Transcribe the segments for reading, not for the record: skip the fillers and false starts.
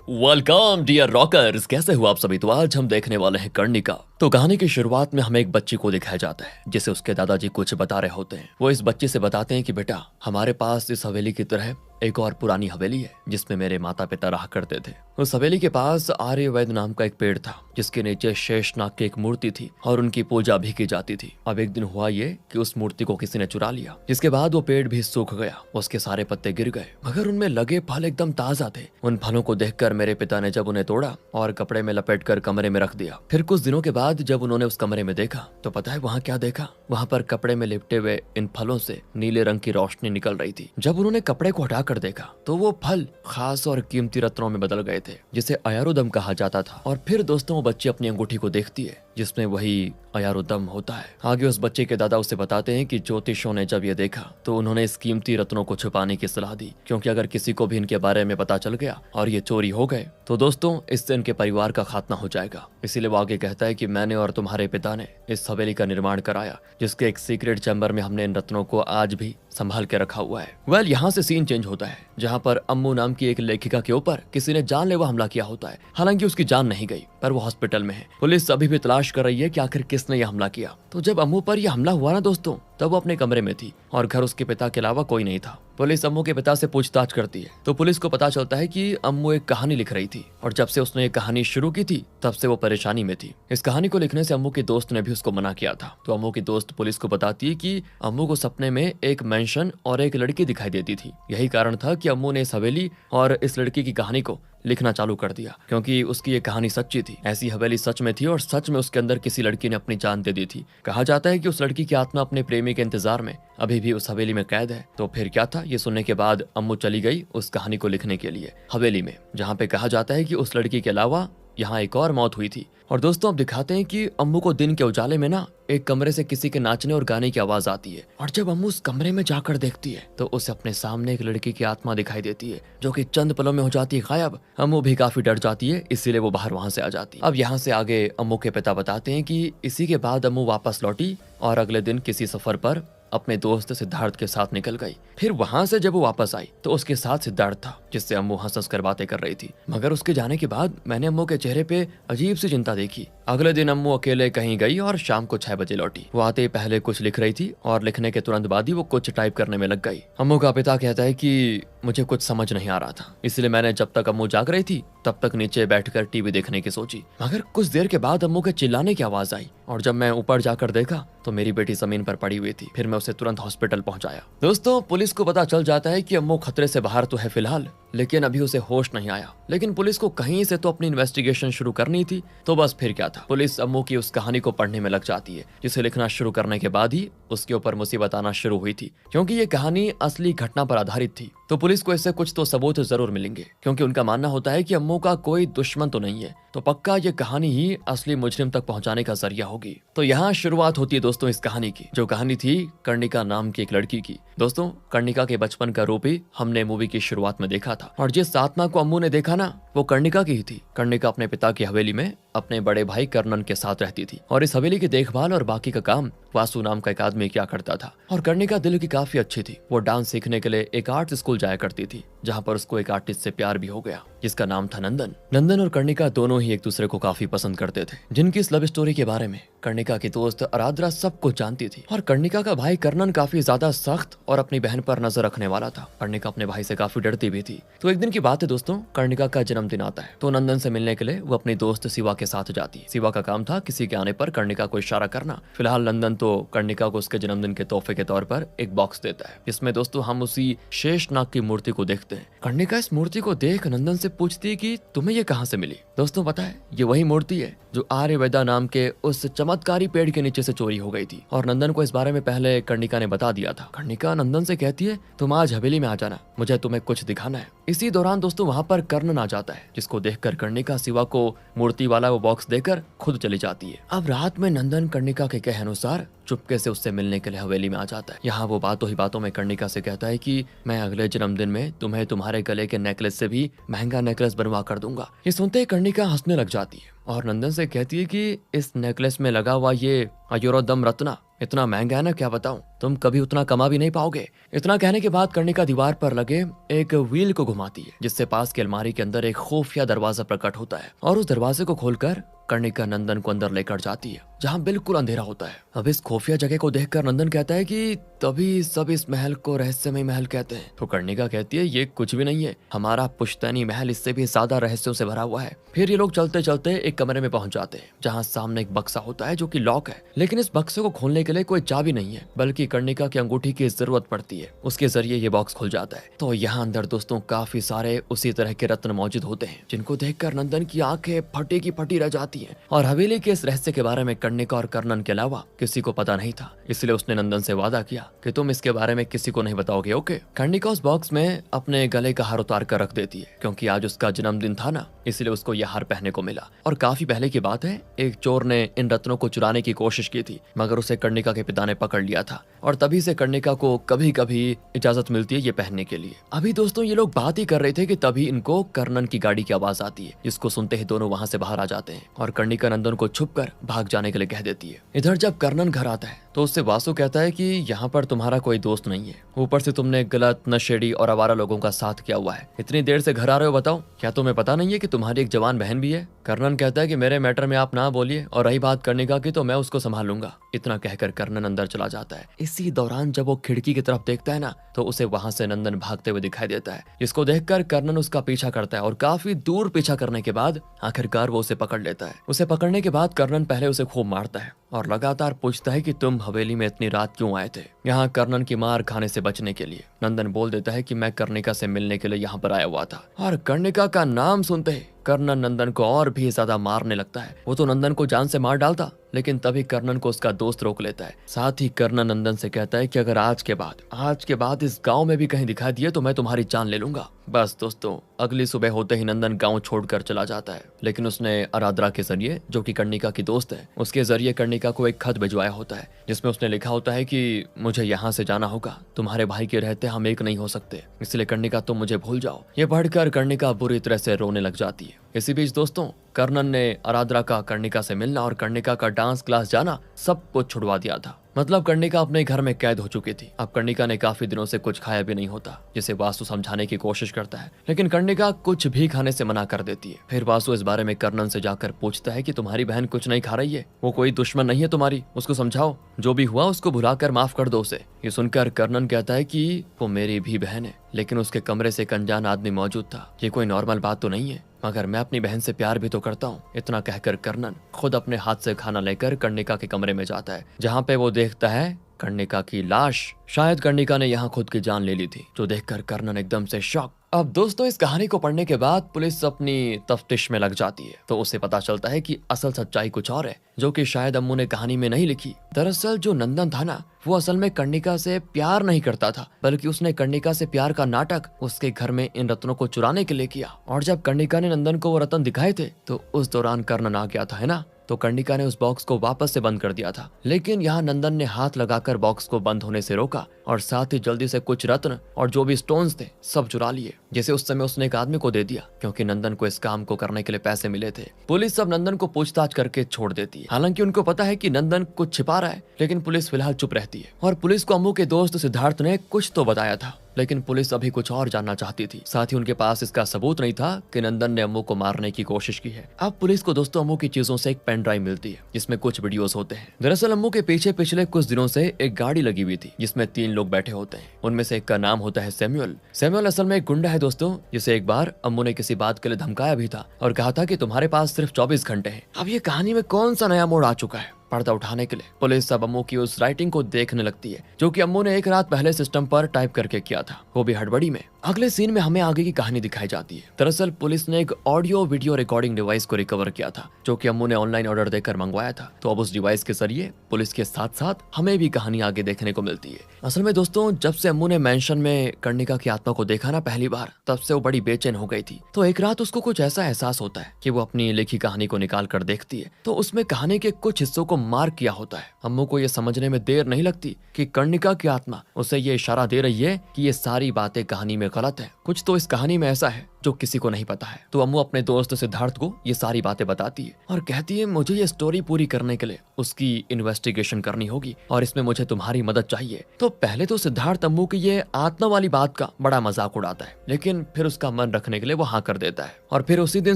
Welcome dear rockers, कैसे हो आप सभी। तो आज हम देखने वाले हैं कर्णिका। तो कहानी की शुरुआत में हमें एक बच्ची को दिखाया जाता है जिसे उसके दादाजी कुछ बता रहे होते हैं। वो इस बच्ची से बताते हैं कि बेटा, हमारे पास इस हवेली की तरह एक और पुरानी हवेली है जिसमें मेरे माता पिता रहा करते थे। उस हवेली के पास आर्यवैद नाम का एक पेड़ था जिसके नीचे शेषनाग की एक मूर्ति थी और उनकी पूजा भी की जाती थी। अब एक दिन हुआ ये कि उस मूर्ति को किसी ने चुरा लिया, जिसके बाद वो पेड़ भी सूख गया, उसके सारे पत्ते गिर गए, मगर उनमें लगे फल एकदम ताजा थे। उन फलों को देखकर मेरे पिता ने जब उन्हें तोड़ा और कपड़े में लपेटकर कमरे में रख दिया। फिर कुछ दिनों के बाद जब उन्होंने उस कमरे में देखा तो पता है वहाँ क्या देखा? वहाँ पर कपड़े में लिपटे हुए इन फलों से नीले रंग की रोशनी निकल रही थी। जब उन्होंने कपड़े को हटाकर देखा तो वो फल खास और कीमती रत्नों में बदल गए थे जिसे अयारुदम कहा जाता था। और फिर दोस्तों वो बच्ची अपनी अंगूठी को देखती है जिसमें वही अयारुदम होता है। आगे उस बच्चे के दादा उसे बताते हैं कि ज्योतिषों ने जब ये देखा तो उन्होंने इस कीमती रत्नों को छुपाने की सलाह दी, क्योंकि अगर किसी को भी इनके बारे में पता चल गया और ये चोरी हो गए तो दोस्तों इससे इनके परिवार का खात्मा हो जाएगा। इसीलिए वो आगे कहता है कि मैंने और तुम्हारे पिता ने इस हवेली का निर्माण कराया जिसके एक सीक्रेट चैम्बर में हमने इन रत्नों को आज भी संभाल के रखा हुआ है। यहाँ से सीन चेंज होता है जहाँ पर अम्मू नाम की एक लेखिका के ऊपर किसी ने जानलेवा हमला किया होता है। हालांकि उसकी जान नहीं गई पर वो हॉस्पिटल में है। पुलिस अभी भी तलाश कर रही है कि आखिर किसने यह हमला किया। तो जब अम्मू पर यह हमला हुआ ना दोस्तों, तब वो अपने कमरे में थी और घर उसके पिता के अलावा कोई नहीं था। पुलिस अम्मू के पिता से पूछताछ करती है तो पुलिस को पता चलता है कि अम्मू एक कहानी लिख रही थी और जब से उसने ये कहानी शुरू की थी तब से वो परेशानी में थी। इस कहानी को लिखने से अम्मू के दोस्त ने भी उसको मना किया था। तो अम्मू की दोस्त पुलिस को बताती है कि अम्मू को सपने में एक मेंशन और एक लड़की दिखाई देती थी। यही कारण था कि अम्मू ने इस हवेली और इस लड़की की कहानी को लिखना चालू कर दिया, क्योंकि उसकी ये कहानी सच्ची थी। ऐसी हवेली सच में थी और सच में उसके अंदर किसी लड़की ने अपनी जान दे दी थी। कहा जाता है कि उस लड़की की आत्मा अपने प्रेमी के इंतजार में अभी भी उस हवेली में कैद है। तो फिर क्या था, ये सुनने के बाद अम्मू चली गई उस कहानी को लिखने के लिए हवेली में, जहाँ पे कहा जाता है कि उस लड़की के अलावा यहाँ एक और मौत हुई थी। और दोस्तों अब दिखाते हैं कि अम्मू को दिन के उजाले में ना एक कमरे से किसी के नाचने और गाने की आवाज आती है और जब अम्मू उस कमरे में जाकर देखती है तो उसे अपने सामने एक लड़की की आत्मा दिखाई देती है जो कि चंद पलों में हो जाती है गायब। अम्मू भी काफी डर जाती है, इसीलिए वो बाहर वहां से आ जाती है। अब यहाँ से आगे अम्मू के पिता बताते हैं कि इसी के बाद अम्मू वापस लौटी और अगले दिन किसी सफर पर अपने दोस्त सिद्धार्थ के साथ निकल गई। फिर वहां से जब वो वापस आई तो उसके साथ सिद्धार्थ था जिससे अम्मू हंस हंस कर बातें कर रही थी। मगर उसके जाने के बाद मैंने अम्मू के चेहरे पे अजीब सी चिंता देखी। अगले दिन अम्मू अकेले कहीं गई और शाम को 6 बजे लौटी। वो आते ही पहले कुछ लिख रही थी और लिखने के तुरंत बाद ही वो कुछ टाइप करने में लग गई। अम्मू का पिता कहता है कि मुझे कुछ समझ नहीं आ रहा था, इसलिए मैंने जब तक अम्मू जाग रही थी तब तक नीचे बैठकर टीवी देखने की सोची। मगर कुछ देर के बाद अम्मू के चिल्लाने की आवाज आई और जब मैं ऊपर जाकर देखा तो मेरी बेटी जमीन पर पड़ी हुई थी। फिर मैं उसे तुरंत हॉस्पिटल पहुंचाया। दोस्तों पुलिस को पता चल जाता है कि अम्मू खतरे से बाहर तो है फिलहाल, लेकिन अभी उसे होश नहीं आया। लेकिन पुलिस को कहीं से तो अपनी इन्वेस्टिगेशन शुरू करनी थी। तो बस फिर क्या था, पुलिस अम्मू की उस कहानी को पढ़ने में लग जाती है जिसे लिखना शुरू करने के बाद ही उसके ऊपर मुसीबत आना शुरू हुई थी, क्योंकि ये कहानी असली घटना पर आधारित थी। तो पुलिस को इससे कुछ तो सबूत जरूर मिलेंगे, क्योंकि उनका मानना होता है कि अम्मू का कोई दुश्मन तो नहीं है, तो पक्का ये कहानी ही असली मुजरिम तक पहुंचाने का जरिया होगी। तो यहाँ शुरुआत होती है दोस्तों इस कहानी की, जो कहानी थी कर्णिका नाम की एक लड़की की। दोस्तों कर्णिका के बचपन का रूप ही हमने मूवी की शुरुआत में देखा था और जिस आत्मा को अम्मू ने देखा ना वो कर्णिका की ही थी। कर्णिका अपने पिता की हवेली में अपने बड़े भाई कर्णन के साथ रहती थी और इस हवेली की देखभाल और बाकी का काम वासु नाम का एक आदमी क्या करता था। और कर्णिका दिल की काफी अच्छी थी। वो डांस सीखने के लिए एक आर्ट स्कूल जाया करती थी, जहाँ पर उसको एक आर्टिस्ट से प्यार भी हो गया जिसका नाम था नंदन। नंदन और कर्णिका दोनों ही एक दूसरे को काफी पसंद करते थे, जिनकी इस लव स्टोरी के बारे में कर्णिका की दोस्त आराधना सब कुछ जानती थी। और कर्णिका का भाई कर्णन काफी ज्यादा सख्त और अपनी बहन पर नजर रखने वाला था। कर्णिका अपने भाई से काफी डरती भी थी। तो एक दिन की बात है दोस्तों, कर्णिका का जन्मदिन आता है तो नंदन से मिलने के लिए वो अपनी दोस्त शिवा के साथ जाती है। शिवा का काम था किसी के आने पर कर्णिका को इशारा करना। फिलहाल नंदन तो कर्णिका को उसके जन्मदिन के तोहफे के तौर पर एक बॉक्स देता है, जिसमें दोस्तों हम उसी शेषनाग की मूर्ति को देखते हैं। कर्णिका इस मूर्ति को देख नंदन से पूछती है कि तुम्हें ये कहाँ से मिली। दोस्तों पता है ये वही मूर्ति है जो आर्यवेदा नाम के उस चमत्कारी पेड़ के नीचे से चोरी हो गई थी और नंदन को इस बारे में पहले कर्णिका ने बता दिया था। कर्णिका नंदन से कहती है तुम आज हवेली में आ जाना, मुझे तुम्हें कुछ दिखाना है। इसी दौरान दोस्तों वहाँ पर कर्णन आ जाता है, जिसको देखकर कर्णिका शिवा को मूर्ति वाला वो बॉक्स देकर खुद चली जाती है। अब रात में नंदन कर्णिका के कहे अनुसार चुपके से उससे मिलने के लिए हवेली में आ जाता है। यहाँ वो बातों ही बातों में कर्णिका से कहता है कि मैं अगले जन्मदिन में तुम्हें तुम्हारे गले के नेकलेस से भी महंगा नेकलेस बनवा कर दूंगा। ये सुनते ही कर्णिका हंसने लग जाती है और नंदन से कहती है कि इस नेकलेस में लगा हुआ ये अयोरोदम रत्ना इतना महंगा है ना, क्या बताऊं, तुम कभी उतना कमा भी नहीं पाओगे। इतना कहने के बाद कर्णिका दीवार पर लगे एक व्हील को घुमाती है, जिससे पास की अलमारी के अंदर एक खुफिया दरवाजा प्रकट होता है और उस दरवाजे को खोलकर कर्णिका नंदन को अंदर लेकर जाती है, जहाँ बिल्कुल अंधेरा होता है। अब इस खुफिया जगह को देखकर नंदन कहता है कि तभी सब इस महल को रहस्यमय महल कहते हैं। तो कर्णिका कहती है ये कुछ भी नहीं है, हमारा पुश्तैनी महल इससे भी ज्यादा रहस्यों से भरा हुआ है। फिर ये लोग चलते चलते एक कमरे में पहुंच जाते हैं, जहाँ सामने एक बक्सा होता है जो कि लॉक है, लेकिन इस बक्से को खोलने के लिए कोई चाबी नहीं है, बल्कि कर्णिका की अंगूठी की जरूरत पड़ती है। उसके जरिए ये बॉक्स खुल जाता है। तो यहाँ अंदर दोस्तों काफी सारे उसी तरह के रत्न मौजूद होते हैं, जिनको देखकर नंदन की आंखें फटी की फटी रह जाती हैं। और हवेली के इस रहस्य के बारे में कर्णिका और कर्णन के अलावा किसी को पता नहीं था, इसलिए उसने नंदन से वादा किया कि तुम इसके बारे में किसी को नहीं बताओगे, ओके। कर्णिका उस बॉक्स में अपने गले का हार उतार कर रख देती है, क्योंकि आज उसका जन्मदिन था ना, इसलिए उसको यह हार पहनने को मिला। और काफी पहले की बात है, एक चोर ने इन रत्नों को चुराने की कोशिश की थी, मगर उसे कर्णिका के पिता ने पकड़ लिया था, और तभी से कर्णिका को कभी कभी इजाजत मिलती है ये पहनने के लिए। अभी दोस्तों ये लोग बात ही कर रहे थे कि तभी इनको कर्णन की गाड़ी की आवाज आती है, जिसको सुनते ही दोनों वहां से बाहर आ जाते हैं और कर्णिका नंदन को छुपकर भाग जाने के लिए कह देती है। इधर जब कर्णन घर आता है तो उससे वासु कहता है कि यहाँ पर तुम्हारा कोई दोस्त नहीं है, ऊपर से तुमने गलत, नशेड़ी और आवारा लोगों का साथ किया हुआ है। इतनी देर से घर आ रहे हो, बताओ क्या तुम्हें पता नहीं है कि तुम्हारी एक जवान बहन भी है। कर्णन कहता है कि मेरे मैटर में आप ना बोलिए, और रही बात कर्णिका की तो मैं उसको संभाल लूंगा। इतना कहकर कर्णन अंदर चला जाता है। इसी दौरान जब वो खिड़की की तरफ देखता है ना, तो उसे वहां से नंदन भागते हुए दिखाई देता है, जिसको देखकर कर्णन उसका पीछा करता है, और काफी दूर पीछा करने के बाद आखिरकार वो उसे पकड़ लेता है। उसे पकड़ने के बाद कर्णन पहले उसे खूब मारता है और लगातार पूछता है कि तुम हवेली में इतनी रात क्यों आए थे। यहाँ कर्णन की मार खाने से बचने के लिए नंदन बोल देता है कि मैं कर्णिका से मिलने के लिए यहाँ पर आया हुआ था, और कर्णिका का नाम सुनते ही कर्णन नंदन को और भी ज्यादा मारने लगता है। वो तो नंदन को जान से मार डालता, लेकिन तभी कर्णन को उसका दोस्त रोक लेता है। साथ ही कर्णन नंदन से कहता है कि अगर आज के बाद इस गांव में भी कहीं दिखाई दिए तो मैं तुम्हारी जान ले लूंगा। बस दोस्तों, अगली सुबह होते ही नंदन गांव छोड़कर चला जाता है, लेकिन उसने आराधना के जरिए, जो कि कर्णिका की दोस्त है, उसके जरिए कर्णिका को एक खत भिजवाया होता है, जिसमें उसने लिखा होता है कि मुझे यहाँ से जाना होगा, तुम्हारे भाई के रहते हम एक नहीं हो सकते, इसलिए कर्णिका तुम मुझे भूल जाओ। ये पढ़कर कर्णिका बुरी तरह से रोने लग जाती है। इसी बीच दोस्तों, कर्णन ने आराधना का कर्णिका से मिलना और कर्णिका का डांस क्लास जाना सब कुछ छुड़वा दिया था। मतलब कर्णिका अपने घर में कैद हो चुकी थी। अब कर्णिका ने काफी दिनों से कुछ खाया भी नहीं होता, जिसे वासु समझाने की कोशिश करता है, लेकिन कर्णिका कुछ भी खाने से मना कर देती है। फिर वासु इस बारे में कर्णन से जाकर पूछता है कि तुम्हारी बहन कुछ नहीं खा रही है, वो कोई दुश्मन नहीं है तुम्हारी, उसको समझाओ, जो भी हुआ उसको भुलाकर माफ कर दो उसे। ये सुनकर कर्णन कहता है कि वो मेरी भी बहन है, लेकिन उसके कमरे से एक अनजान आदमी मौजूद था, ये कोई नॉर्मल बात तो नहीं है, मगर मैं अपनी बहन से प्यार भी तो करता हूँ। इतना कहकर कर्णन खुद अपने हाथ से खाना लेकर कर्णिका के कमरे में जाता है, जहाँ पे वो देखता है कर्णिका की लाश। शायद कर्णिका ने यहाँ खुद की जान ले ली थी, जो देखकर कर्णन एकदम से शॉक। अब दोस्तों, इस कहानी को पढ़ने के बाद पुलिस अपनी तफ्तीश में लग जाती है, तो उसे पता चलता है कि असल सच्चाई कुछ और है, जो कि शायद अम्मू ने कहानी में नहीं लिखी। दरअसल जो नंदन था ना, वो असल में कर्णिका से प्यार नहीं करता था, बल्कि उसने कर्णिका से प्यार का नाटक उसके घर में इन रत्नों को चुराने के लिए किया। और जब कर्णिका ने नंदन को वो रत्न दिखाए थे, तो उस दौरान कर्णन आ गया था, है ना। तो कर्णिका ने उस बॉक्स को वापस से बंद कर दिया था, लेकिन यहाँ नंदन ने हाथ लगाकर बॉक्स को बंद होने से रोका, और साथ ही जल्दी से कुछ रत्न और जो भी स्टोन्स थे सब चुरा लिए, जिसे उस समय उसने एक आदमी को दे दिया, क्योंकि नंदन को इस काम को करने के लिए पैसे मिले थे। पुलिस सब नंदन को पूछताछ करके छोड़ देती है। हालांकि उनको पता है कि नंदन कुछ छिपा रहा है, लेकिन पुलिस फिलहाल चुप रहती है। और पुलिस को अम्मू के दोस्त सिद्धार्थ ने कुछ तो बताया था, लेकिन पुलिस अभी कुछ और जानना चाहती थी। साथ ही उनके पास इसका सबूत नहीं था कि नंदन ने अम्मू को मारने की कोशिश की है। अब पुलिस को दोस्तों अम्मू की चीजों से एक पेन ड्राइव मिलती है, जिसमें कुछ वीडियोस होते हैं। दरअसल अम्मू के पीछे पिछले कुछ दिनों से एक गाड़ी लगी हुई थी, जिसमें 3 लोग बैठे होते हैं। उनमें से एक का नाम होता है सैमुअल। सैमुअल असल में एक गुंडा है दोस्तों, जिसे एक बार अम्मू ने किसी बात के लिए धमकाया भी था और कहा था कि तुम्हारे पास सिर्फ 24 घंटे हैं। अब ये कहानी में कौन सा नया मोड़ आ चुका है पर्दा उठाने के लिए। पुलिस सब अम्मू की उस राइटिंग को देखने लगती है, जो कि अम्मू ने एक रात पहले सिस्टम पर टाइप करके किया था, वो भी हड़बड़ी में। अगले सीन में हमें आगे की कहानी दिखाई जाती है। दरअसल पुलिस ने एक ऑडियो वीडियो रिकॉर्डिंग डिवाइस को रिकवर किया था, जो कि अम्मू ने ऑनलाइन ऑर्डर देकर मंगवाया था। तो अब उस डिवाइस के जरिए पुलिस के साथ साथ हमें भी कहानी आगे देखने को मिलती है। असल में दोस्तों, जब से अम्मू ने मेंशन में कर्णिका की आत्मा को देखा ना पहली बार, तब से वो बड़ी बेचैन हो गई थी। तो एक रात उसको कुछ ऐसा एहसास होता है कि वो अपनी लिखी कहानी को निकाल कर देखती है, तो उसमें कहानी के कुछ हिस्सों को को मार किया होता है। अम्मू को ये समझने में देर नहीं लगती कि कर्णिका की आत्मा उसे ये इशारा दे रही है कि ये सारी बातें कहानी में गलत है, कुछ तो इस कहानी में ऐसा है जो किसी को नहीं पता है। तो अम्मू अपने दोस्त सिद्धार्थ को ये सारी बातें बताती है और कहती है मुझे ये स्टोरी पूरी करने के लिए उसकी इन्वेस्टिगेशन करनी होगी और इसमें मुझे तुम्हारी मदद चाहिए। तो पहले तो सिद्धार्थ अम्मू की ये आत्मा वाली बात का बड़ा मजाक उड़ाता है, लेकिन फिर उसका मन रखने के लिए वो हाँ कर देता है। और फिर उसी दिन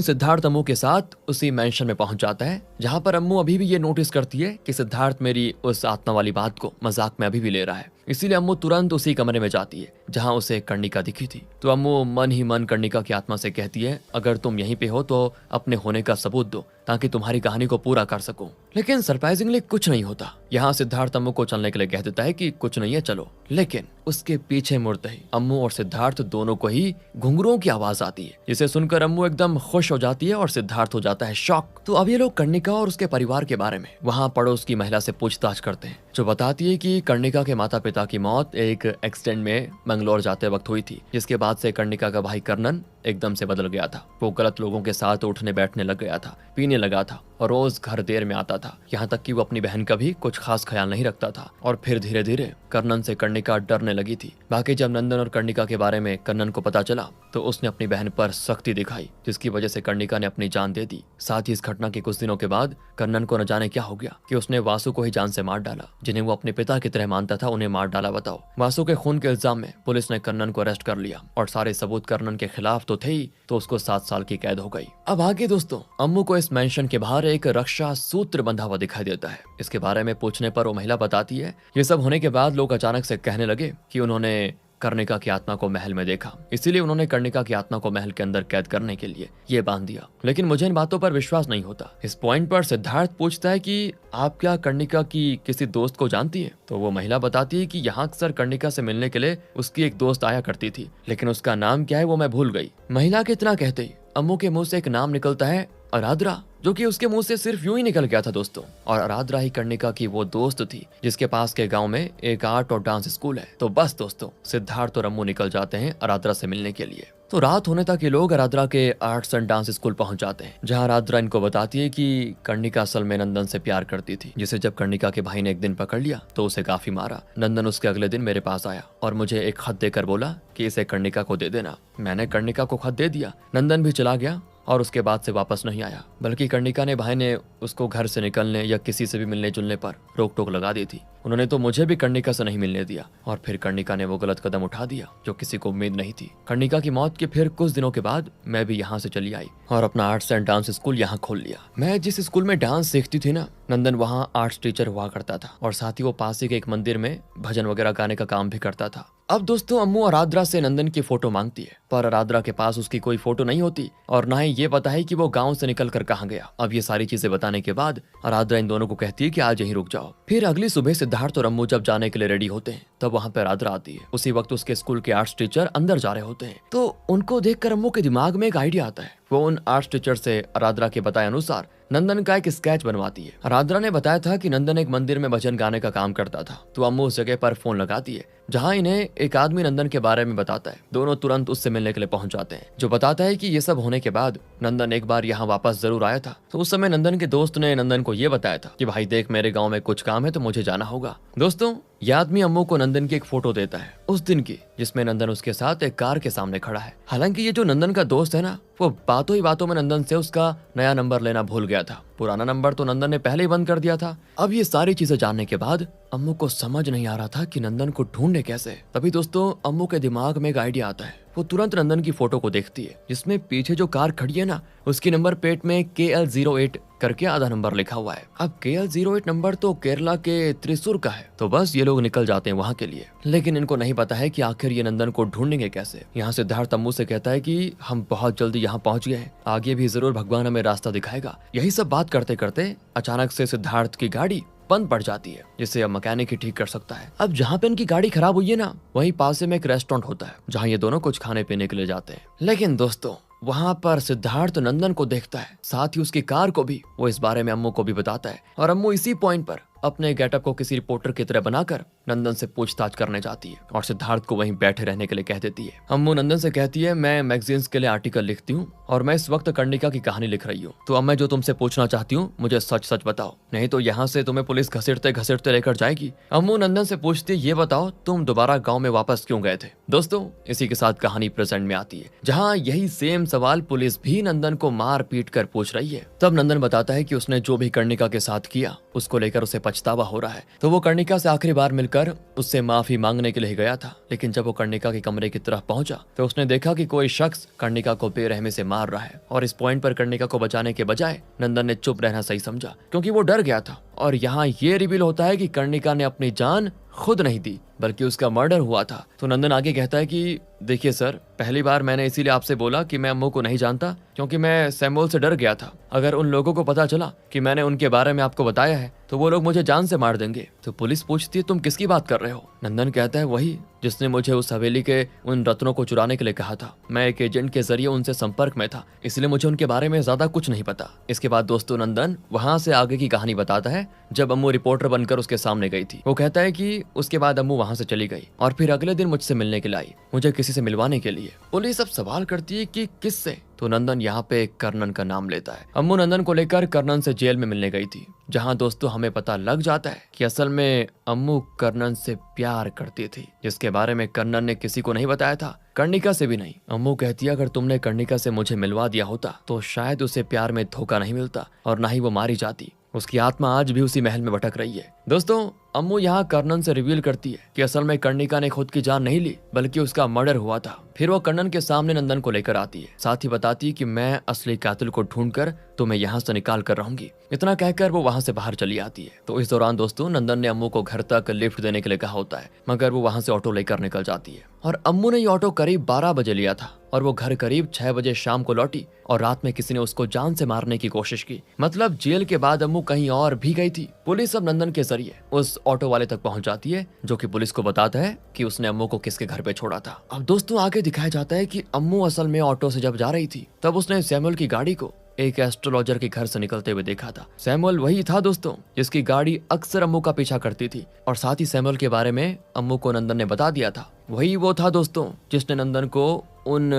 सिद्धार्थ अम्मू के साथ उसी मैंशन में पहुंच जाता है, जहाँ पर अम्मू अभी भी ये नोटिस करती है कि सिद्धार्थ मेरी उस आत्मा वाली बात को मजाक में अभी भी ले रहा है। इसीलिए अम्मू तुरंत उसी कमरे में जाती है जहां उसे कर्णिका दिखी थी। तो अम्मू मन ही मन कर्णिका की आत्मा से कहती है अगर तुम यहीं पे हो तो अपने होने का सबूत दो ताकि तुम्हारी कहानी को पूरा कर सकूं। लेकिन सरप्राइजिंगली कुछ नहीं होता। यहाँ सिद्धार्थ अम्मू को चलने के लिए कह देता है कि कुछ नहीं है चलो, लेकिन उसके पीछे मुड़ते ही अम्मू और सिद्धार्थ दोनों को ही घुंघरुओं की आवाज आती है, जिसे सुनकर अम्मू एकदम खुश हो जाती है और सिद्धार्थ हो जाता है शॉक। तो अब ये लोग कर्णिका और उसके परिवार के बारे में वहाँ पड़ोस की महिला से पूछताछ करते हैं, जो बताती है कि कर्णिका के माता पिता की मौत एक एक्सीडेंट में मंगलोर जाते वक्त हुई थी, जिसके बाद से कर्णिका का भाई कर्णन एकदम से बदल गया था। वो गलत लोगों के साथ उठने बैठने लग गया था, पीने लगा था और रोज घर देर में आता था। यहाँ तक कि वो अपनी बहन का भी कुछ खास ख्याल नहीं रखता था। और फिर धीरे धीरे कर्णन से कर्णिका डरने लगी थी। बाकी जब नंदन और कर्णिका के बारे में कर्णन को पता चला तो उसने अपनी बहन पर सख्ती दिखाई, जिसकी वजह से कर्णिका ने अपनी जान दे दी। साथ ही इस घटना के कुछ दिनों के बाद कर्णन को न जाने क्या हो गया कि उसने वासु को ही जान से मार डाला, जिन्हें वो अपने पिता की तरह मानता था, उन्हें मार डाला। बताओ, वासु के खून के इल्जाम में पुलिस ने कर्णन को अरेस्ट कर लिया और सारे सबूत कर्णन के खिलाफ तो थे ही, तो उसको 7 साल की कैद हो गई। अब आगे दोस्तों, अम्मू को इस मेंशन के बाहर एक रक्षा सूत्र बंधा हुआ दिखाई देता है। इसके बारे में पूछने पर वो महिला बताती है ये सब होने के बाद लोग अचानक से कहने लगे कि उन्होंने कर्णिका की आत्मा को महल में देखा, इसीलिए उन्होंने कर्णिका की आत्मा को महल के अंदर कैद करने के लिए ये बांध दिया। लेकिन मुझे इन बातों पर विश्वास नहीं होता। इस पॉइंट पर सिद्धार्थ पूछता है कि आप क्या कर्णिका की किसी दोस्त को जानती है? तो वो महिला बताती है कि यहाँ अक्सर कर्णिका से मिलने के लिए उसकी एक दोस्त आया करती थी, लेकिन उसका नाम क्या है वो मैं भूल गई। महिला के इतना कहते ही अम्मू के मुंह से एक नाम निकलता है, आराधना, जो कि उसके मुंह से सिर्फ यूं ही निकल गया था दोस्तों। और आराधना ही कर्णिका की वो दोस्त थी जिसके पास के गांव में एक आर्ट और डांस स्कूल है। तो बस दोस्तों, सिद्धार्थ और अम्मू निकल जाते हैं आराधना से मिलने के लिए। तो रात होने तक ये लोग आराधना के आर्ट्स एंड डांस स्कूल पहुंच जाते हैं, जहां आराधना इनको बताती है कि कर्णिका असल में नंदन से प्यार करती थी, जिसे जब कर्णिका के भाई ने एक दिन पकड़ लिया तो उसे काफी मारा। नंदन उसके अगले दिन मेरे पास आया और मुझे एक खत देकर बोला कि इसे कर्णिका को दे देना। मैंने कर्णिका को खत दे दिया। नंदन भी चला गया और उसके बाद से वापस नहीं आया, बल्कि कर्णिका ने भाई ने उसको घर से निकलने या किसी से भी मिलने जुलने पर रोक टोक लगा दी थी। उन्होंने तो मुझे भी कर्णिका से नहीं मिलने दिया और फिर कर्णिका ने वो गलत कदम उठा दिया जो किसी को उम्मीद नहीं थी। कर्णिका की मौत के फिर कुछ दिनों के बाद मैं भी यहाँ से चली आई और अपना आर्ट्स एंड डांस स्कूल यहाँ खोल लिया। मैं जिस स्कूल में डांस सीखती थी ना, नंदन वहाँ आर्ट्स टीचर हुआ करता था और साथ ही वो पास ही के एक मंदिर में भजन वगैरह गाने का काम भी करता था। अब दोस्तों, अम्मू आराधना से नंदन की फोटो मांगती है, पर आराधना के पास उसकी कोई फोटो नहीं होती और ना ही ये पता है कि वो गांव से निकल कर कहाँ गया। अब ये सारी चीजें बताने के बाद आराधना इन दोनों को कहती है कि आज यहीं रुक जाओ। फिर अगली सुबह सिद्धार्थ और अम्मू जब जाने के लिए रेडी होते हैं तब वहाँ पे आराधना आती है। उसी वक्त उसके स्कूल के आर्ट्स टीचर अंदर जा रहे होते हैं, तो उनको देखकर अम्मू के दिमाग में एक आइडिया आता है। वो उन आर्ट्स टीचर से आराधना के बताए अनुसार नंदन का एक स्केच बनवाती है। आराधना ने बताया था कि नंदन एक मंदिर में भजन गाने का काम करता था, तो अम्मू उस जगह पर फोन लगाती है जहां इन्हें एक आदमी नंदन के बारे में बताता है। दोनों तुरंत उससे मिलने के लिए पहुंच जाते हैं, जो बताता है कि ये सब होने के बाद नंदन एक बार यहाँ वापस जरूर आया था। तो उस समय नंदन के दोस्त ने नंदन को ये बताया था कि भाई देख, मेरे गाँव में कुछ काम है तो मुझे जाना होगा। दोस्तों, यह आदमी अम्मू को नंदन की एक फोटो देता है उस दिन की, जिसमें नंदन उसके साथ एक कार के सामने खड़ा है। हालांकि ये जो नंदन का दोस्त है ना, वो बातों ही बातों में नंदन से उसका नया नंबर लेना भूल गया था। पुराना नंबर तो नंदन ने पहले ही बंद कर दिया था। अब ये सारी चीजें जानने के बाद अम्मू को समझ नहीं आ रहा था कि नंदन को ढूंढने कैसे। तभी दोस्तों, अम्मू के दिमाग में एक आइडिया आता है। वो तुरंत नंदन की फोटो को देखती है, जिसमें पीछे जो कार खड़ी है ना, उसकी नंबर प्लेट में KL08 करके आधा नंबर लिखा हुआ है। अब KL08 नंबर तो केरला के त्रिशूर का है। तो बस ये लोग निकल जाते हैं वहाँ के लिए, लेकिन इनको नहीं पता है कि आखिर ये नंदन को ढूंढेंगे कैसे। यहाँ सिद्धार्थ अम्मू से कहता है कि हम बहुत जल्दी यहाँ पहुँच गए हैं, आगे भी जरूर भगवान हमें रास्ता दिखाएगा। यही सब बात करते करते अचानक से सिद्धार्थ की गाड़ी बंद पड़ जाती है, जिसे अब मैकेनिक ही ठीक कर सकता है। अब जहाँ पे इनकी गाड़ी खराब हुई है ना, वहीं पास में एक रेस्टोरेंट होता है जहाँ ये दोनों कुछ खाने पीने के लिए जाते हैं। लेकिन दोस्तों, वहाँ पर सिद्धार्थ नंदन को देखता है, साथ ही उसकी कार को भी। वो इस बारे में अम्मू को भी बताता है और अम्मू इसी पॉइंट पर अपने गेटअप को किसी रिपोर्टर की तरह बनाकर नंदन से पूछताछ करने जाती है और सिद्धार्थ को वहीं बैठे रहने के लिए कह देती है। अम्मू नंदन से कहती है, मैं मैगजीन्स के लिए आर्टिकल लिखती हूँ और मैं इस वक्त कर्णिका की कहानी लिख रही हूँ, तो अब मैं जो तुमसे पूछना चाहती हूँ मुझे सच सच बताओ, नहीं तो यहाँ से तुम्हें पुलिस घसीटते घसीटते लेकर जाएगी। अम्मू नंदन से पूछती है, ये बताओ तुम दोबारा गाँव में वापस क्यों गए थे। दोस्तों इसी के साथ कहानी प्रेजेंट में आती है, जहाँ यही सेम सवाल पुलिस भी नंदन को मार पीट कर पूछ रही है। तब नंदन बताता है कि उसने जो भी कर्णिका के साथ किया उसको लेकर उसे पछतावा हो रहा है, तो वो कर्णिका से आखिरी बार मिलकर उससे माफी मांगने के लिए गया था। लेकिन जब वो कर्णिका के कमरे की तरफ पहुंचा तो उसने देखा कि कोई शख्स कर्णिका को बेरहमी से मार रहा है, और इस पॉइंट पर कर्णिका को बचाने के बजाय नंदन ने चुप रहना सही समझा, क्योंकि वो डर गया था। और यहाँ ये रिवील होता है कि कर्णिका ने अपनी जान खुद नहीं दी बल्कि उसका मर्डर हुआ था। तो नंदन आगे कहता है कि देखिए सर, पहली बार मैंने इसीलिए आपसे बोला कि मैं अम्मू को नहीं जानता, क्योंकि मैं सैमुअल से डर गया था। अगर उन लोगों को पता चला कि मैंने उनके बारे में आपको बताया है तो वो लोग मुझे जान से मार देंगे। तो पुलिस पूछती है, तुम किसकी बात कर रहे हो। नंदन कहता है, वही जिसने मुझे उस हवेली के उन रत्नों को चुराने के लिए कहा था। मैं एक एजेंट के जरिए उनसे संपर्क में था, इसलिए मुझे उनके बारे में ज्यादा कुछ नहीं पता। इसके बाद दोस्तों नंदन वहां से आगे की कहानी बताता है, जब अम्मू रिपोर्टर बनकर उसके सामने गई थी। वो कहता है कि उसके बाद अम्मू वहां से चली गई और फिर अगले दिन मुझसे मिलने के लिए आई, मुझे किसी से मिलवाने के लिए। पुलिस अब सवाल करती है कि किससे, तो नंदन यहाँ पे कर्नन का नाम लेता है। अम्मू नंदन को लेकर कर्नन से जेल में मिलने गई थी, जहाँ दोस्तों हमें पता लग जाता है कि असल में अम्मू कर्नन से प्यार करती थी, जिसके बारे में कर्नन ने किसी को नहीं बताया था, कर्णिका से भी नहीं। अम्मू कहती है, अगर तुमने कर्णिका से मुझे मिलवा दिया होता तो शायद उसे प्यार में धोखा नहीं मिलता और ना ही वो मारी जाती। उसकी आत्मा आज भी उसी महल में भटक रही है। दोस्तों अम्मू यहाँ कर्नन से रिवील करती है कि असल में कर्णिका ने खुद की जान नहीं ली बल्कि उसका मर्डर हुआ था। फिर वो कर्नन के सामने नंदन को लेकर आती है, साथ ही बताती है कि मैं असली कातिल को ढूंढकर तुम्हें यहाँ से निकाल कर रहूंगी। इतना कहकर वो वहाँ से बाहर चली आती है। तो इस दौरान दोस्तों नंदन ने अम्मू को घर तक लिफ्ट देने के लिए कहा होता है, मगर वो वहाँ से ऑटो लेकर निकल जाती है। और अम्मू ने ये ऑटो करीब 12 बजे लिया था और वो घर करीब 6 बजे शाम को लौटी, और रात में किसी ने उसको जान से मारने की कोशिश की। मतलब जेल के बाद अम्मू कहीं और भी गई थी। पुलिस अब नंदन के जरिए उस ऑटो वाले तक पहुंच जाती है, जो कि पुलिस को बताता है कि उसने अम्मू को किसके घर पे छोड़ा था। अब दोस्तों आगे दिखाया जाता है कि अम्मू असल में ऑटो से जब जा रही थी तब उसने सैमुअल की गाड़ी को एक एस्ट्रोलॉजर के घर से निकलते हुए देखा था। सैमुअल वही था दोस्तों जिसकी गाड़ी अक्सर अम्मू का पीछा करती थी, और साथ ही सैमुअल के बारे में अम्मू को नंदन ने बता दिया था। वही वो था दोस्तों जिसने नंदन को उन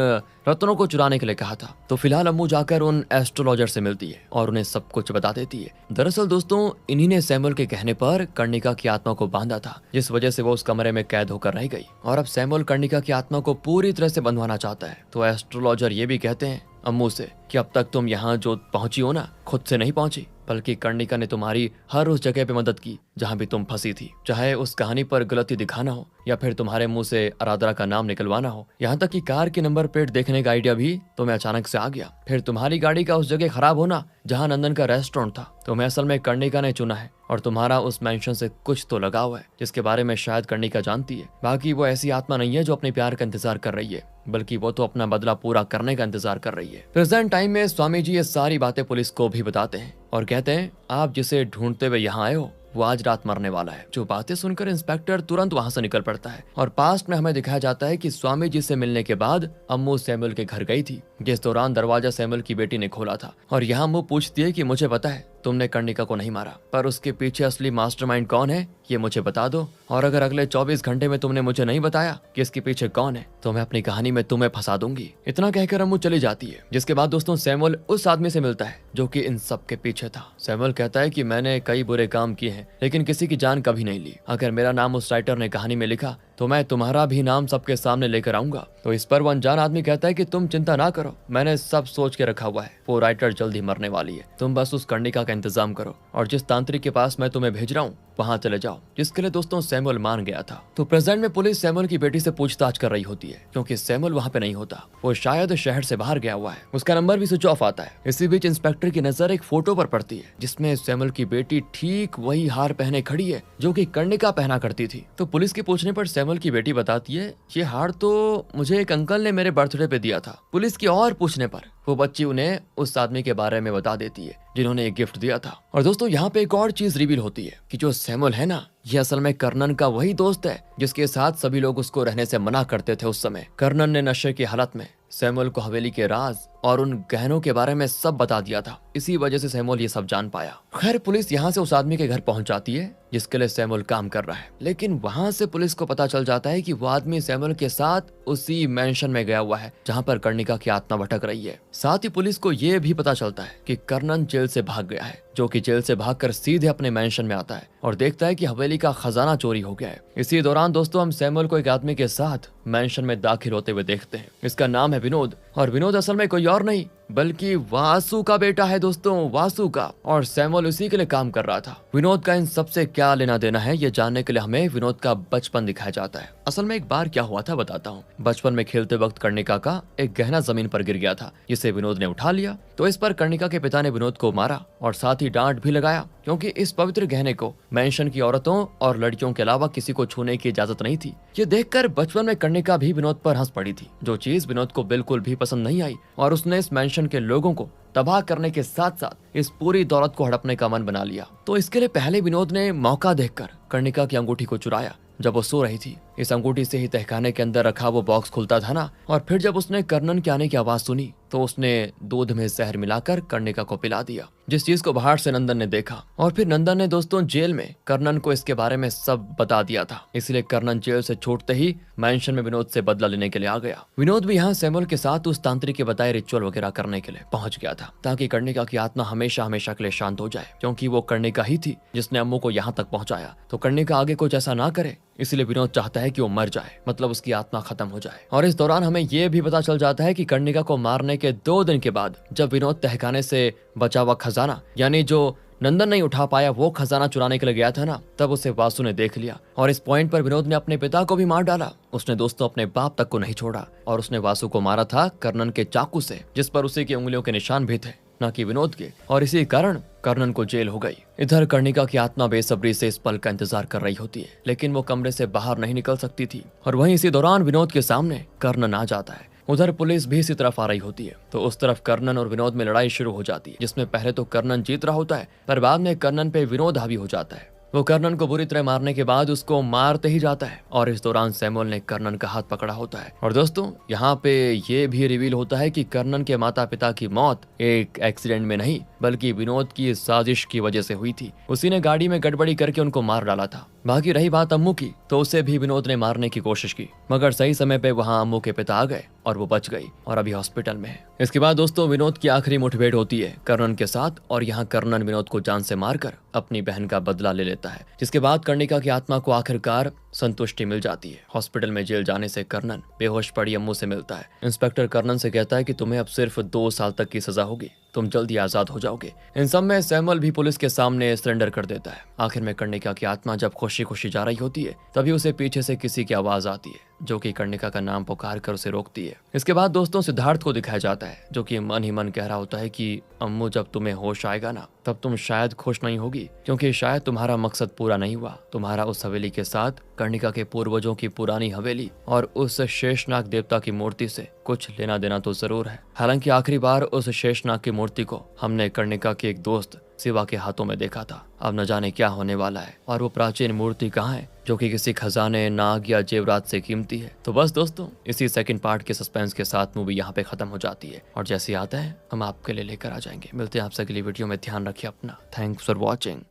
रत्नों को चुराने के लिए कहा था। तो फिलहाल अम्मू जाकर उन एस्ट्रोलॉजर से मिलती है और उन्हें सब कुछ बता देती है। दरअसल दोस्तों इन्हीं ने सैमुअल के कहने पर कर्णिका की आत्मा को बांधा था, जिस वजह से वो उस कमरे में कैद होकर रह गई, और अब सैमुअल कर्णिका की आत्मा को पूरी तरह से बंधवाना चाहता है। तो एस्ट्रोलॉजर ये भी कहते हैं अम्मू से कि अब तक तुम यहाँ जो पहुंची हो ना, खुद से नहीं पहुंची, बल्कि कर्णिका ने तुम्हारी हर उस जगह पे मदद की जहाँ भी तुम फंसी थी, चाहे उस कहानी पर गलती दिखाना हो या फिर तुम्हारे मुंह से आराधना का नाम निकलवाना हो। यहाँ तक कि कार की नंबर प्लेट देखने का आइडिया भी तुम्हें अचानक से आ गया। फिर तुम्हारी गाड़ी का उस जगह खराब होना जहाँ नंदन का रेस्टोरेंट था, तुम्हें असल में कर्णिका ने चुना है, और तुम्हारा उस मेंशन से कुछ तो लगाव है जिसके बारे में शायद कर्णिका जानती है। बाकी वो ऐसी आत्मा नहीं है जो अपने प्यार का इंतजार कर रही है, बल्कि वो तो अपना बदला पूरा करने का इंतजार कर रही है। प्रेजेंट टाइम में स्वामी जी ये सारी बातें पुलिस को भी बताते हैं और कहते हैं, आप जिसे ढूंढते हुए यहाँ आए हो वो आज रात मरने वाला है। जो बातें सुनकर इंस्पेक्टर तुरंत वहां से निकल पड़ता है, और पास्ट में हमें दिखाया जाता है कि स्वामी जी से मिलने के बाद अम्मू सैमुअल के घर गई थी, जिस दौरान दरवाजा सैमुअल की बेटी ने खोला था। और यहाँ अम्मू पूछती है कि मुझे पता है तुमने कर्णिका को नहीं मारा, पर उसके पीछे असली मास्टरमाइंड कौन है ये मुझे बता दो, और अगर अगले 24 घंटे में तुमने मुझे नहीं बताया कि इसके पीछे कौन है तो मैं अपनी कहानी में तुम्हें फंसा दूंगी। इतना कहकर अम्मू चली जाती है। जिसके बाद दोस्तों सैमुअल उस आदमी से मिलता है जो कि इन सब के पीछे था। सैमुअल कहता है कि मैंने कई बुरे काम किए हैं लेकिन किसी की जान कभी नहीं ली। अगर मेरा नाम उस राइटर ने कहानी में लिखा तो मैं तुम्हारा भी नाम सबके सामने लेकर आऊंगा। तो इस पर वो अनजान आदमी कहता है कि तुम चिंता ना करो, मैंने सब सोच के रखा हुआ है, वो राइटर जल्द ही मरने वाली है, तुम बस उस कर्णिका का इंतजाम करो और जिस तांत्रिक के पास मैं तुम्हें भेज रहा हूँ वहां चले जाओ। जिसके लिए दोस्तों सैमुअल मान गया था। तो प्रेजेंट में पुलिस सैमुअल की बेटी से पूछताछ कर रही होती है, क्योंकि सैमुअल वहां पे नहीं होता, वो शायद शहर से बाहर गया हुआ है। उसका नंबर भी स्विच ऑफ आता है। इसी बीच इंस्पेक्टर की नजर एक फोटो पर पड़ती है जिसमें सैमुअल की बेटी ठीक वही हार पहने खड़ी है जो कि कर्णिका पहना करती थी। तो पुलिस के पूछने पर सैमुअल की बेटी बताती है, ये हार तो मुझे एक अंकल ने मेरे बर्थडे पे दिया था। पुलिस की और पूछने पर वो बच्ची उन्हें उस आदमी के बारे में बता देती है जिन्होंने एक गिफ्ट दिया था। और दोस्तों यहाँ पे एक और चीज रिवील होती है कि जो सैमुअल है ना, ये असल में कर्नन का वही दोस्त है जिसके साथ सभी लोग उसको रहने से मना करते थे उस समय। कर्नन ने नशे की हालत में सैमुअल को हवेली के राज और उन गहनों के बारे में सब बता दिया था। इसी वजह से सैमुअल ये सब जान पाया। खैर पुलिस यहाँ से उस आदमी के घर पहुंच जाती है जिसके लिए सैमुअल काम कर रहा है, लेकिन वहां से पुलिस को पता चल जाता है कि वो आदमी सैमुअल के साथ उसी मेंशन में गया हुआ है जहां पर कर्णिका की आत्मा भटक रही है। साथ ही पुलिस को ये भी पता चलता है कि कर्णन जेल से भाग गया है, जो कि जेल से भागकर सीधे अपने मेंशन में आता है और देखता है कि हवेली का खजाना चोरी हो गया है। इसी दौरान दोस्तों हम सैमुअल को एक आदमी के साथ मेंशन में दाखिल होते हुए देखते हैं। इसका नाम है विनोद, और विनोद असल में कोई और नहीं बल्कि वासु का बेटा है दोस्तों, वासु का। और सैमुअल उसी के लिए काम कर रहा था। विनोद का इन सबसे क्या लेना देना है ये जानने के लिए हमें विनोद का बचपन दिखाया जाता है। असल में एक बार क्या हुआ था बताता हूँ। बचपन में खेलते वक्त कर्णिका का एक गहना जमीन पर गिर गया था, जिसे विनोद ने उठा लिया। तो इस पर कर्णिका के पिता ने विनोद को मारा और साथ ही डांट भी लगाया, क्योंकि इस पवित्र गहने को मेंशन की औरतों और लड़कियों के अलावा किसी को छूने की इजाजत नहीं थी। ये देखकर बचपन में कर्णिका भी विनोद पर हंस पड़ी थी, जो चीज विनोद को बिल्कुल भी पसंद नहीं आई, और उसने इस मेंशन के लोगों को तबाह करने के साथ साथ इस पूरी दौलत को हड़पने का मन बना लिया। तो इसके लिए पहले विनोद ने मौका देखकर कर्णिका की अंगूठी को चुराया जब वो सो रही थी। इस अंगूठी से ही तहखाने के अंदर रखा वो बॉक्स खुलता था ना। और फिर जब उसने कर्णन के आने की आवाज सुनी तो उसने दूध में जहर मिलाकर कर्णिका को पिला दिया, जिस चीज को बाहर से नंदन ने देखा। और फिर नंदन ने दोस्तों जेल में कर्णन को इसके बारे में सब बता दिया था। इसलिए कर्णन जेल से छूटते ही मेंशन में विनोद से बदला लेने के लिए आ गया। विनोद भी यहाँ सैमुअल के साथ उस तांत्रिक के बताए रिचुअल वगैरह करने के लिए पहुंच गया था, ताकि कर्णिका की आत्मा हमेशा हमेशा के लिए शांत हो जाए, क्योंकि वो कर्णिका ही थी जिसने अम्मू को यहाँ तक पहुंचाया। तो कर्णिका आगे कुछ ऐसा ना करे, इसलिए विनोद चाहता है कि वो मर जाए, मतलब उसकी आत्मा खत्म हो जाए। और इस दौरान हमें ये भी पता चल जाता है कि कर्णिका को मारने के 2 दिन के बाद जब विनोद तहखाने से बचा हुआ खजाना, यानी जो नंदन नहीं उठा पाया वो खजाना चुराने के लिए गया था ना, तब उसे वासु ने देख लिया। और इस पॉइंट पर विनोद ने अपने पिता को भी मार डाला। उसने दोस्तों अपने बाप तक को नहीं छोड़ा, और उसने वासु को मारा था कर्णन के चाकू से, जिस पर उसी की उंगलियों के निशान भी थे, न कि विनोद के। और इसी कारण कर्णन को जेल हो गई। इधर कर्णिका की आत्मा बेसब्री से इस पल का इंतजार कर रही होती है, लेकिन वो कमरे से बाहर नहीं निकल सकती थी। और वहीं इसी दौरान विनोद के सामने कर्णन आ जाता है। उधर पुलिस भी इसी तरफ आ रही होती है। तो उस तरफ कर्णन और विनोद में लड़ाई शुरू हो जाती है, जिसमें पहले तो कर्णन जीत रहा होता है, पर बाद में कर्णन पे विनोद हावी हो जाता है। वो कर्णन को बुरी तरह मारने के बाद उसको मारते ही जाता है। और इस दौरान सैमुअल ने कर्णन का हाथ पकड़ा होता है। और दोस्तों यहाँ पे ये भी रिवील होता है कि कर्णन के माता पिता की मौत एक एक्सीडेंट में नहीं, बल्कि विनोद की साजिश की वजह से हुई थी। उसी ने गाड़ी में गड़बड़ी करके उनको मार डाला था। बाकी रही बात अम्मू की, तो उसे भी विनोद ने मारने की कोशिश की, मगर सही समय पे वहाँ अम्मू के पिता आ गए और वो बच गई और अभी हॉस्पिटल में है। इसके बाद दोस्तों विनोद की आखिरी मुठभेड़ होती है कर्णन के साथ, और यहाँ कर्णन विनोद को जान से मारकर अपनी बहन का बदला ले लेता है, जिसके बाद कर्णिका की आत्मा को आखिरकार संतुष्टि मिल जाती है। हॉस्पिटल में जेल जाने से कर्णन बेहोश पड़ी अम्मू से मिलता है। इंस्पेक्टर कर्णन से कहता है कि तुम्हें अब सिर्फ 2 साल तक की सजा होगी, तुम जल्दी आजाद हो जाओगे। इन सब में सैमुअल भी पुलिस के सामने सरेंडर कर देता है। आखिर में कर्णिका की आत्मा जब खुशी खुशी जा रही होती है, तभी उसे पीछे से किसी की आवाज आती है, जो कि कर्णिका का नाम पुकार कर उसे रोकती है। इसके बाद दोस्तों सिद्धार्थ को दिखाया जाता है, जो कि मन ही मन कह रहा होता है कि अम्मू जब तुम्हें होश आएगा ना, तब तुम शायद खुश नहीं होगी, क्योंकि शायद तुम्हारा मकसद पूरा नहीं हुआ। तुम्हारा उस हवेली के साथ कर्णिका के पूर्वजों की पुरानी हवेली और उस शेषनाग देवता की मूर्ति से कुछ लेना देना तो जरूर है। हालांकि आखिरी बार उस शेषनाग की मूर्ति को हमने कर्णिका के एक दोस्त शिवा के हाथों में देखा था। अब न जाने क्या होने वाला है, और वो प्राचीन मूर्ति कहाँ है, जो कि किसी खजाने, नाग या जेवरात से कीमती है। तो बस दोस्तों इसी सेकंड पार्ट के सस्पेंस के साथ मूवी यहाँ पे खत्म हो जाती है, और जैसे आता है हम आपके लिए लेकर आ जाएंगे। मिलते हैं आपसे अगली वीडियो में। ध्यान रखिए अपना। Thanks for watching.